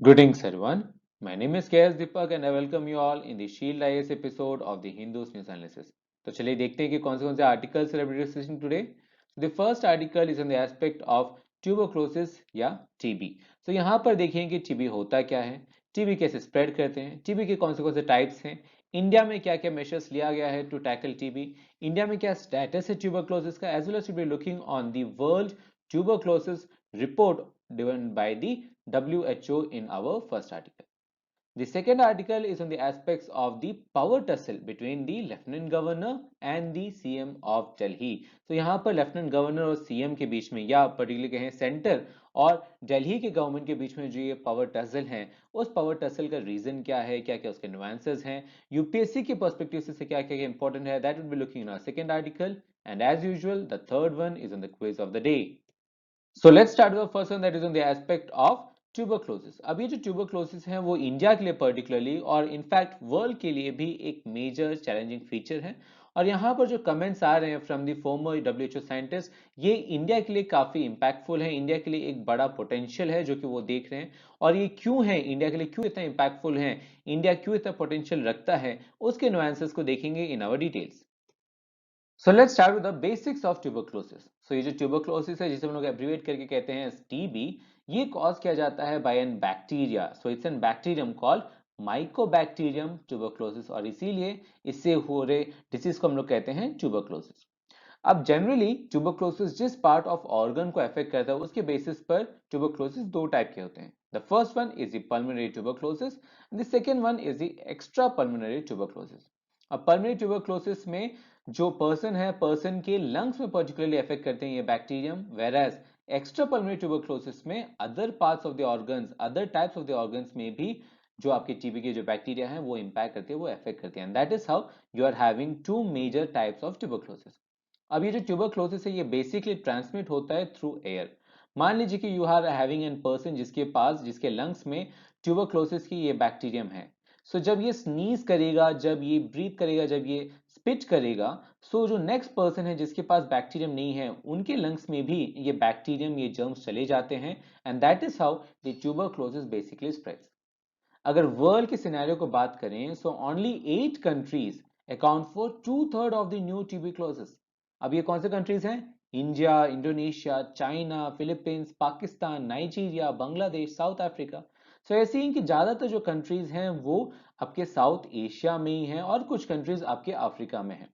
Greetings everyone. My name is KS Deepak and I welcome you all in the Shield IS episode of the Hindus News Analysis. तो चलिए देखते हैं कि कौन से articles are discussing today. The first article is on the aspect of tuberculosis या TB. तो यहाँ पर देखिए कि TB होता क्या है, TB कैसे स्प्रेड करते हैं, TB के कौन से टाइप्स हैं, इंडिया में क्या क्या मेजर्स लिया गया है टू टैकल TB, इंडिया में क्या स्टेटस है ट्यूबरक्लोसिस का, as well as to be looking on the world tuberculosis report given by the WHO in our first article. The second article is on the aspects of the power tussle between the Lieutenant Governor and the CM of Delhi. तो यहाँ पर lieutenant governor और CM के बीच में या particular कहें centre और दिल्ली के गवर्नमेंट के बीच में जो ये पावर टसल है, उस पावर टसल का रीजन क्या है, क्या क्या उसके नुआंसेस हैं, यूपीएससी के पर्सपेक्टिव से क्या क्या इंपॉर्टेंट है, that will be looking in our second article. And as usual, the third one is on the quiz of the day. So let's start with the first one, that is on the aspect of tuberculosis. अब ये जो tuberculosis है वो India के लिए particularly और in fact world के लिए भी एक मेजर चैलेंजिंग फीचर है. और यहाँ पर जो कमेंट्स आ रहे हैं from the former WHO scientist, ये इंडिया के लिए काफी इंपैक्टफुल है, इंडिया के लिए एक बड़ा पोटेंशियल है जो कि वो देख रहे हैं. और ये क्यों है, इंडिया के लिए क्यों इतना इंपैक्टफुल है, इंडिया क्यों इतना पोटेंशियल रखता है, उसके नुआंसेस को देखेंगे in our details. So let's start with the basics of tuberculosis. So ये जो ट्यूबरक्लोसिस है जिसे हम लोग एब्रीवेट करके कहते हैं टीबी, ये कॉज किया जाता है by an bacteria. So it's an bacterium called mycobacterium tuberculosis और इसीलिए इससे हो रहे डिसीज को हम लोग कहते हैं ट्यूबरक्लोसिस. अब जनरली ट्यूबरक्लोसिस जिस पार्ट ऑफ ऑर्गन को अफेक्ट करता है उसके बेसिस पर ट्यूबरक्लोसिस दो टाइप के होते हैं. The first one is the pulmonary tuberculosis, the second one is the extra pulmonary tuberculosis. अब पल्मोनरी ट्यूबरक्लोसिस में जो पर्सन है, पर्सन के लंग्स में पर्टिकुलरली अफेक्ट करते हैं ये बैक्टीरियम, वेराज एक्स्ट्रा पल्मोनरी ट्यूबरक्लोसिस में other parts of the organs, other types of the organs में भी जो आपके टीबी के जो बैक्टीरिया हैं वो इंपैक्ट करते हैं, वो अफेक्ट करते हैं. That is how you are having two major types of tuberculosis. अब ये जो ट्यूबरक्लोसिस है ये बेसिकली ट्रांसमिट होता है थ्रू एयर. मान लीजिए कि you are having an person जिसके पास, जिसके लंग्स में ट्यूबरक्लोसिस की ये बैक्टीरियम है. सो जब ये स्नीज करेगा, जब ये ब्रीथ करेगा, जब ये स्पिट करेगा, सो जो नेक्स्ट पर्सन है जिसके पास बैक्टीरियम नहीं है उनके लंग्स में भी ये बैक्टीरियम, ये जर्म्स चले जाते हैं. And that is how the tuberculosis basically spreads. अगर वर्ल्ड के सिनेरियो को बात करें, so only 8 countries account for 2/3 of the new tuberculosis. अब ये कौन से कंट्रीज हैं? India, Indonesia, China, Philippines, Pakistan, Nigeria, Bangladesh, South Africa. So ऐसे ही कि ज्यादातर जो कंट्रीज हैं वो आपके साउथ एशिया में ही हैं और कुछ कंट्रीज आपके अफ्रीका में हैं.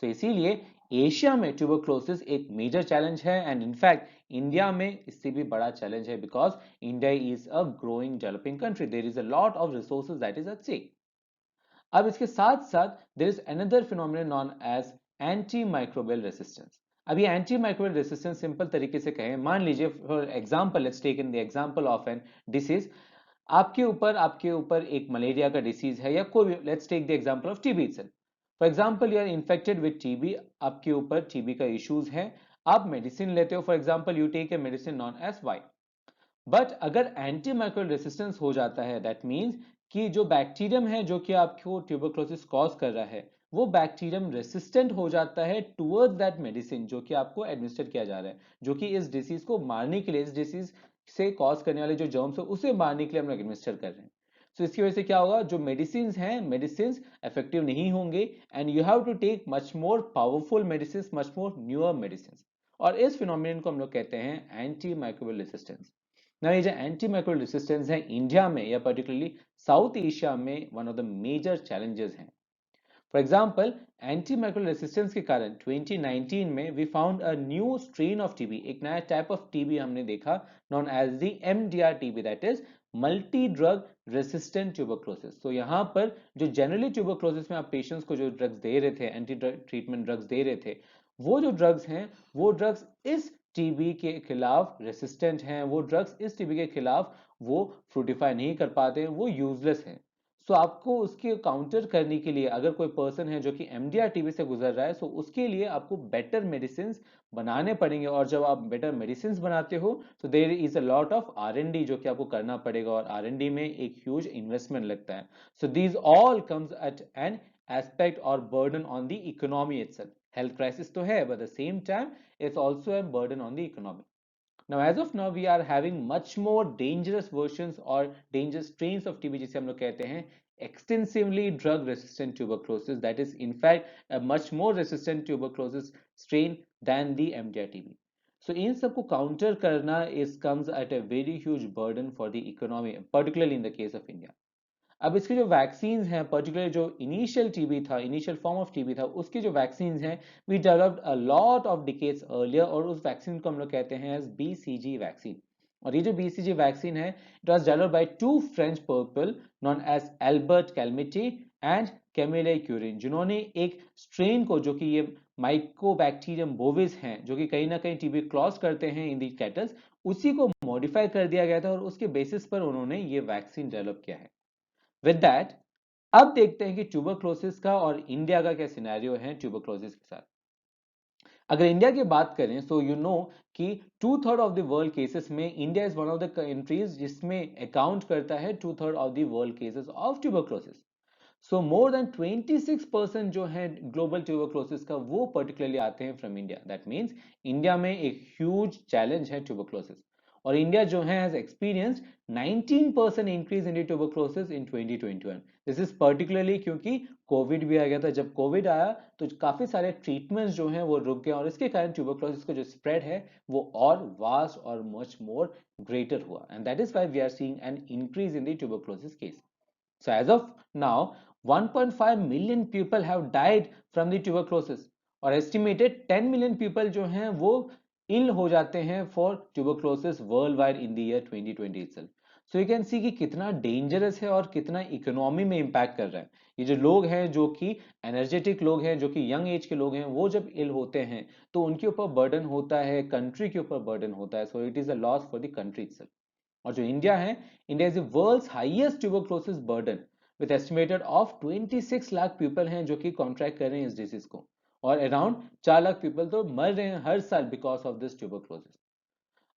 सो इसीलिए एशिया में ट्यूबरक्लोसिस एक मेजर चैलेंज है एंड इनफैक्ट इंडिया में इससे भी बड़ा चैलेंज है, because India is a growing developing country, there is a lot of resources that is at stake. अब इसके साथ साथ there is another phenomenon known as anti microbial resistance. अब ये एंटी माइक्रोबियल रेसिस्टेंस सिंपल तरीके से कहें, मान लीजिए for example, let's take in the example of an disease. आपके ऊपर एक मलेरिया का डिसीज है या कोई भी, let's take the example of TB itself. For example you are infected with TB, आपके ऊपर टीबी का इश्यूज है, आप मेडिसिन लेते हो, for example you take a medicine known as Y. But अगर एंटी माइक्रोबियल रेसिस्टेंस हो जाता है, दैट मीन्स कि जो बैक्टीरियम है जो कि आपको ट्यूबरक्लोसिस कॉज कर रहा है, वो बैक्टीरियम रेसिस्टेंट हो जाता है टुवर्ड्स दैट मेडिसिन जो कि आपको एडमिनिस्टर किया जा रहा है, जो कि इस डिसीज को मारने के लिए, इस डिसीज से कॉज करने वाले जो जर्म्स है उसे मारने के लिए हम लोग एडमिनिस्टर कर रहे हैं. सो इसकी वजह से क्या होगा, जो मेडिसिन हैं, मेडिसिन इफेक्टिव नहीं होंगे and you have to take much more powerful medicine, much more newer medicine. और इस फिनोमिनन को हम लोग कहते हैं एंटी माइक्रोबियल रेसिस्टेंस. ना ये जो एंटी माइक्रोबियल रेसिस्टेंस है इंडिया में या पर्टिकुलरली साउथ एशिया में one of the major challenges हैं. For example, anti microbial resistance के कारण 2019 में we found a new strain of TB, एक नया टाइप ऑफ टीबी हमने देखा, known as the MDR TB, that is multi drug resistant tuberculosis. तो यहाँ पर जो जनरली ट्यूबरक्लोसिस में आप पेशेंट्स को जो ड्रग्स दे रहे थे, एंटी ट्रीटमेंट ड्रग्स दे रहे थे, वो जो ड्रग्स हैं वो ड्रग्स इस टीबी के खिलाफ रेसिस्टेंट हैं, वो ड्रग्स इस टीबी के खिलाफ वो फ्रूटिफाई नहीं कर पाते, वो यूजलेस हैं. सो आपको उसके काउंटर करने के लिए, अगर कोई पर्सन है जो कि एमडीआर टीबी से गुजर रहा है, सो उसके लिए आपको बेटर मेडिसिन बनाने पड़ेंगे. और जब आप बेटर मेडिसिन बनाते हो तो there is a lot of R and D जो कि आपको करना पड़ेगा और आर एंड डी में एक ह्यूज इन्वेस्टमेंट लगता है. So these all comes at an aspect और burden on the economy itself. Health crisis तो है, but the same time it's also a burden on the economy. Now, as of now, we are having much more dangerous versions or dangerous strains of TB जिसे हम लोग कहते हैं extensively drug resistant tuberculosis, that is in fact a much more resistant tuberculosis strain than the MDR TB. So इन सबको counter करना is comes at a very huge burden for the economy, particularly in the case of India. अब इसके जो vaccine हैं, particular जो initial TB था, initial form of TB था, उसकी जो वैक्सीन हैं, we developed a lot of decades earlier, और उस वैक्सीन को हम लोग कहते हैं एज बीसीजी वैक्सीन। और ये जो बीसीजी वैक्सीन है, it was developed by two French people known as Albert Calmette and Camille Guerin, जिन्होंने एक स्ट्रेन को, जो कि ये माइकोबैक्टीरियम बोविस हैं, जो कि कहीं ना कहीं टीबी क्रॉस करते हैं इन दी कैटल्स, उसी को मॉडिफाई कर दिया गया था और उसके बेसिस पर उन्होंने ये वैक्सीन डेवलप किया है। विद दैट, अब देखते हैं कि ट्यूबरक्लोसिस का और इंडिया का क्या सिनेरियो है ट्यूबरक्लोसिस के साथ। अगर इंडिया की बात करें, सो यू नो कि 2/3 ऑफ द वर्ल्ड केसेस में India is one of the countries जिसमें अकाउंट करता है 2/3 of the world cases of tuberculosis. So more than 26% जो है ग्लोबल ट्यूबरक्लोसिस का, वो पर्टिकुलरली आते हैं from India. That means India में एक ह्यूज चैलेंज है ट्यूबरक्लोसिस, और इंडिया जो है has experienced 19% increase in tuberculosis in 2021। This is particularly क्योंकि कोविड भी आ गया था। जब कोविड आया तो काफी सारे ट्रीटमेंट्स जो हैं वो रुक गए, और इसके कारण ट्यूबरक्लोसिस का जो स्प्रेड है वो और वास्ट और मच मोर ग्रेटर हुआ, and that is why we are seeing an increase in the tuberculosis case. So as of now, 1.5 million people have died from the tuberculosis, और estimated 10 million people जो हैं वो ill हो जाते हैं for tuberculosis worldwide in the year 2020 itself. So you can see कि कितना dangerous है और कितना इकोनॉमी में impact कर रहा है। ये जो लोग हैं, जो कि एनर्जेटिक लोग हैं, जो कि यंग एज के लोग हैं, वो जब इल होते हैं तो उनके ऊपर बर्डन होता है, कंट्री के ऊपर बर्डन होता है। So it is a loss for the country itself. और जो इंडिया है, India is the world's highest tuberculosis burden with estimated of 26 lakh people हैं जो कि कॉन्ट्रैक्ट कर रहे हैं इस डिजीज को, और अराउंड 4 लाख पीपल तो मर रहे हैं हर साल बिकॉज ऑफ दिस ट्यूबरक्लोसिस।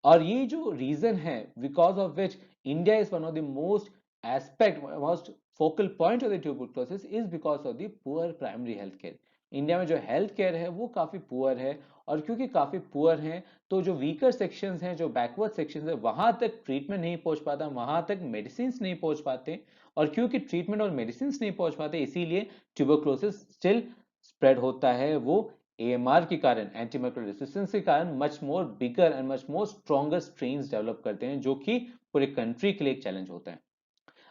और ये जो रीजन है because of which India is one of the most focal point of the tuberculosis is because of the poor primary health care. India में जो हेल्थ केयर है वो काफी पुअर है, और क्योंकि काफी पुअर है तो जो वीकर सेक्शंस हैं, जो बैकवर्ड सेक्शंस है, वहां तक ट्रीटमेंट नहीं पहुंच पाता, वहां तक मेडिसिन नहीं पहुंच पाते, और क्योंकि ट्रीटमेंट और मेडिसिन नहीं पहुंच पाते, इसीलिए ट्यूबरक्लोसिस स्टिल स्प्रेड होता है। वो AMR के कारण, एंटीमाइक्रोबियल रेजिस्टेंस के कारण much more bigger and much more stronger strains develop करते हैं, जो कि पूरे कंट्री के लिए एक चैलेंज होता है।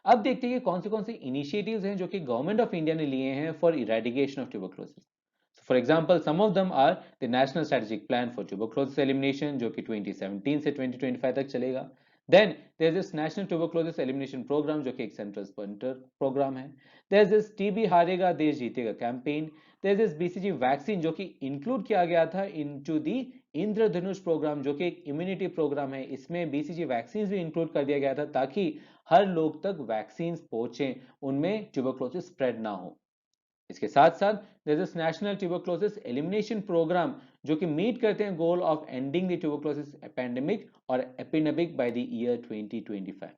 अब देखते हैं कि कौन से इनिशिएटिव्स हैं जो कि गवर्नमेंट ऑफ इंडिया ने लिए हैं for eradication of tuberculosis. For example, some of them are the national strategic plan for tuberculosis elimination, जो कि 2017 से 2025 तक चलेगा। Then there is this national tuberculosis elimination programme, जो कि एक सेंट्रल स्पॉन्सर्ड प्रोग्राम है। देयर इज दिस टीबी हारेगा देश जीतेगा campaign. There is this BCG vaccine, जो कि इंक्लूड किया गया था इनटू द इंद्रधनुष प्रोग्राम, जो कि एक इम्यूनिटी प्रोग्राम है। इसमें बीसीजी वैक्सीन भी इंक्लूड कर दिया गया था ताकि हर लोग तक वैक्सीन पहुंचे, उनमें ट्यूबरक्लोसिस स्प्रेड ना हो। इसके साथ साथ there is national tuberculosis elimination programme, जो कि मीट करते हैं goal of ending the tuberculosis pandemic और epidemic by the year 2025।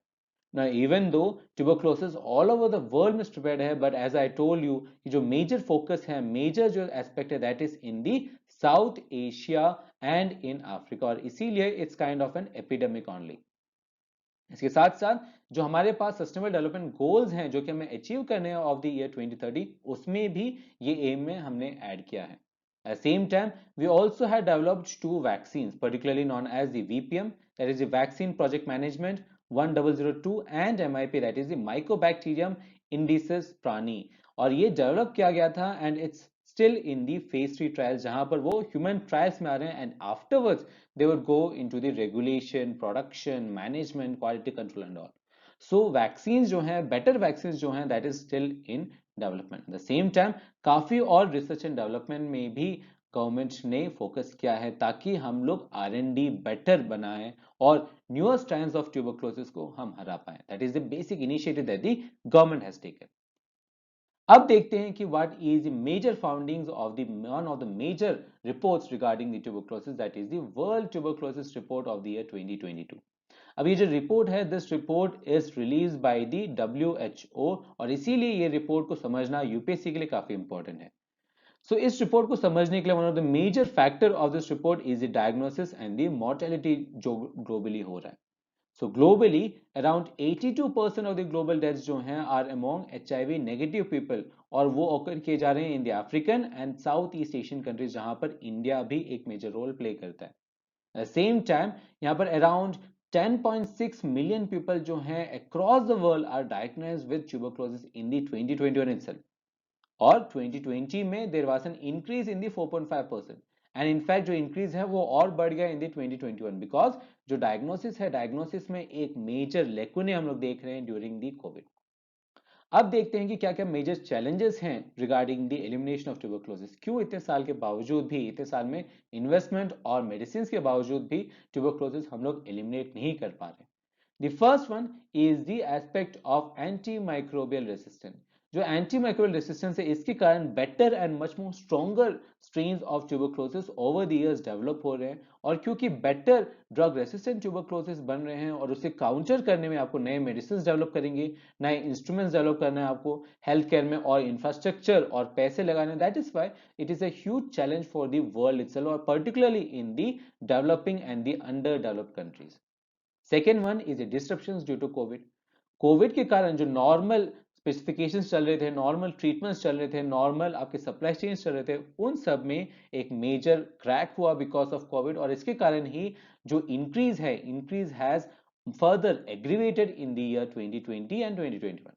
Now, even though tuberculosis all over the world में spread है, but as I told you, कि जो major focus है, major जो aspect है, that is in the South Asia and in Africa, और इसीलिए it's kind of an epidemic only। इसके साथ साथ जो हमारे पास सस्टेनेबल डेवलपमेंट गोल्स हैं, जो कि हमें अचीव करने हैं ऑफ द ईयर 2030, उसमें भी ये एम में हमने ऐड किया है। At the same time, we also had developed two vaccines, particularly known as the VPM, that is the Vaccine Project Management 1002, and MIP, that is the Mycobacterium indices prani। और ये develop किया गया था and it's still in the phase 3 trials, जहां पर वो human trials में आ रहे हैं, and afterwards they would go into the regulation, production, management, quality control and all. So vaccines जो हैं, better vaccines जो हैं, that is still in development. At the same time, काफी और research and development में भी गवर्नमेंट ने focus किया है ताकि हम लोग R&D बेटर बनाएं और न्यूअर स्ट्रैंड्स ऑफ ट्यूबरक्लोसिस को हम हरा पाएं। That is the basic initiative that the government has taken. अब देखते हैं कि what is the major foundings of the one of the major reports regarding the tuberculosis, that is the world tuberculosis report of the year 2022। अब ये जो report है, this report is release by the WHO, और इसीलिए ये report को समझना UPSC के लिए काफी इंपॉर्टेंट है। सो इस रिपोर्ट को समझने के लिए one of the major factor of this report is the diagnosis and the mortality जो ग्लोबली हो रहा है. So globally, around 82% of the global deaths जो हैं are among HIV negative people और वो occur किए जा रहे हैं in the African and South East Asian countries जहां पर इंडिया भी एक मेजर रोल प्ले करता है. At the same time, यहाँ पर around 10.6 million people जो हैं across the world are diagnosed with tuberculosis in the 2021 itself. और 2020 में there was an increase in the 4.5% and in fact जो इंक्रीज है वो और बढ़ गया इन दी 2021 बिकॉज जो डायग्नोसिस है डायग्नोसिस में एक मेजर लेकुने हम लोग देख रहे हैं ड्यूरिंग दी कोविड. अब देखते हैं कि क्या क्या मेजर चैलेंजेस हैं regarding the elimination of tuberculosis. क्यों इतने साल के बावजूद भी, इतने साल में इन्वेस्टमेंट और मेडिसिन के बावजूद भी ट्यूबरक्लोसिस हम लोग एलिमिनेट नहीं कर पा रहे. The first one is the aspect of antimicrobial resistance. जो antimicrobial resistance है इसके कारण better and much more stronger strains of tuberculosis over the years develop हो रहे हैं और क्योंकि better drug resistant tuberculosis बन रहे हैं और उसे counter करने में आपको नए medicines develop करेंगे, नए instruments develop करना है आपको health care में और infrastructure और पैसे लगाने. That is why it is a huge challenge for the world itself or particularly in the developing and the underdeveloped countries. Second one is disruptions due to COVID. COVID के कारण जो normal specifications चल रहे थे, normal treatments चल रहे थे, normal आपके सप्लाई चेन चल रहे थे, उन सब में एक मेजर क्रैक हुआ बिकॉज ऑफ कोविड और इसके कारण ही जो इंक्रीज है, increase has further aggravated in the year 2020 and 2021.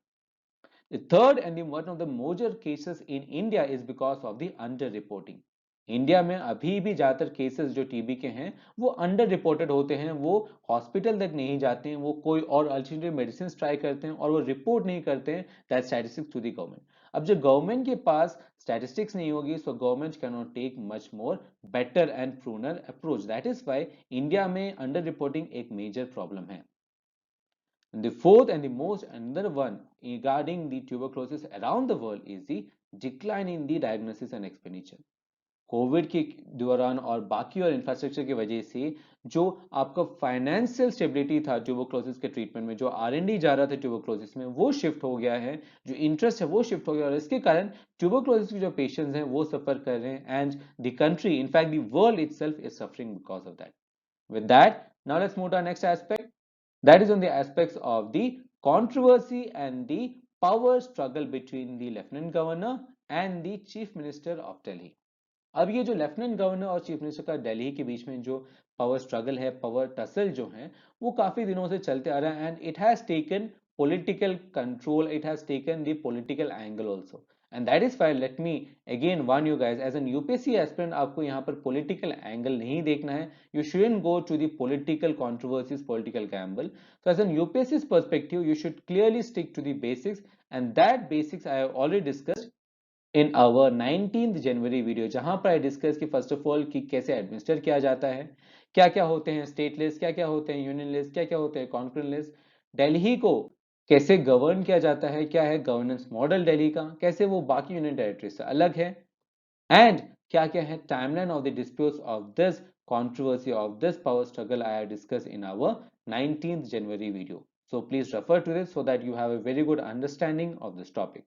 The third and the one of the major cases in India is because of the under reporting. India में अभी भी ज्यादातर केसेस जो टीबी के हैं वो अंडर रिपोर्टेड होते हैं, वो हॉस्पिटल तक नहीं जाते हैं, वो कोई और अल्टरनेटिव मेडिसिन ट्राई करते हैं और वो रिपोर्ट नहीं करते हैं that statistics to the government. अब जब गवर्नमेंट के पास स्टैटिस्टिक्स नहीं होगी so government can not take much more better and proper approach. That is why India में अंडर रिपोर्टिंग एक मेजर प्रॉब्लम है. And the fourth and the most another one regarding the tuberculosis around the world is the decline in the diagnosis and expenditure. Covid के दौरान और बाकी और infrastructure की वजह से जो आपका फाइनेंशियल स्टेबिलिटी था ट्यूबरक्लोसिस के ट्रीटमेंट में, जो आर&डी जा रहा था ट्यूबरक्लोसिस में, वो शिफ्ट हो गया है, जो इंटरेस्ट है वो शिफ्ट हो गया और इसके कारण ट्यूबरक्लोसिस के जो पेशेंट्स हैं वो सफर कर रहे हैं and the country in fact the world itself is suffering because of that. With that now let's move to our next aspect. That is on the aspects of the controversy and the power struggle between the Lieutenant Governor and the Chief Minister of Delhi. अब ये जो lieutenant governor और chief minister का दिल्ली के बीच में जो power struggle है, power tussle जो है, वो काफी दिनों से चलते आ रहा है and it has taken political control, it has taken the political angle also. And that is why let me again warn you guys, as an UPSC aspirant आपको यहाँ पर political angle नहीं देखना है. You shouldn't go to the political controversies, political gamble. So as an UPSC's perspective, you should clearly stick to the basics, and that basics I have already discussed in our 19th January video, जहां पर I discuss कि first of all कि कैसे administer किया जाता है, क्या क्या होते हैं स्टेट लिस्ट, क्या क्या होते हैं यूनियन लिस्ट, क्या क्या होते हैं कॉन्करेंट लिस्ट, दिल्ली को कैसे गवर्न किया जाता है, क्या है गवर्नेंस मॉडल दिल्ली का, कैसे वो बाकी यूनियन टेरिटरी से अलग है, एंड क्या क्या है timeline of the disputes of this controversy of this power struggle I have discussed in our 19th January video. So please refer to this so that you have a very good understanding of this topic.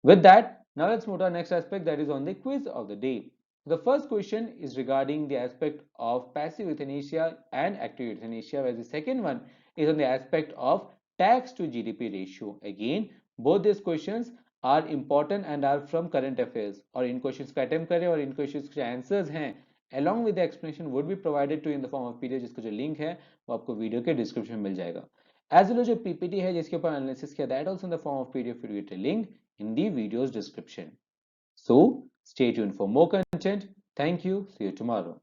With that, now let's move to our next aspect, that is on the quiz of the day. The first question is regarding the aspect of passive euthanasia and active euthanasia, whereas the second one is on the aspect of tax to GDP ratio. Again, both these questions are important and are from current affairs. और इन questions का attempt करें और इन questions के answers हैं along with the explanation would be provided to you in the form of PDF, जिसका जो link है वो आपको वीडियो के डिस्क्रिप्शन में मिल जाएगा. As well as जो PPT है जिसके ऊपर एनालिसिस किया, that also in the form of PDF, you get a link in the video's description. So stay tuned for more content. Thank you. See you tomorrow.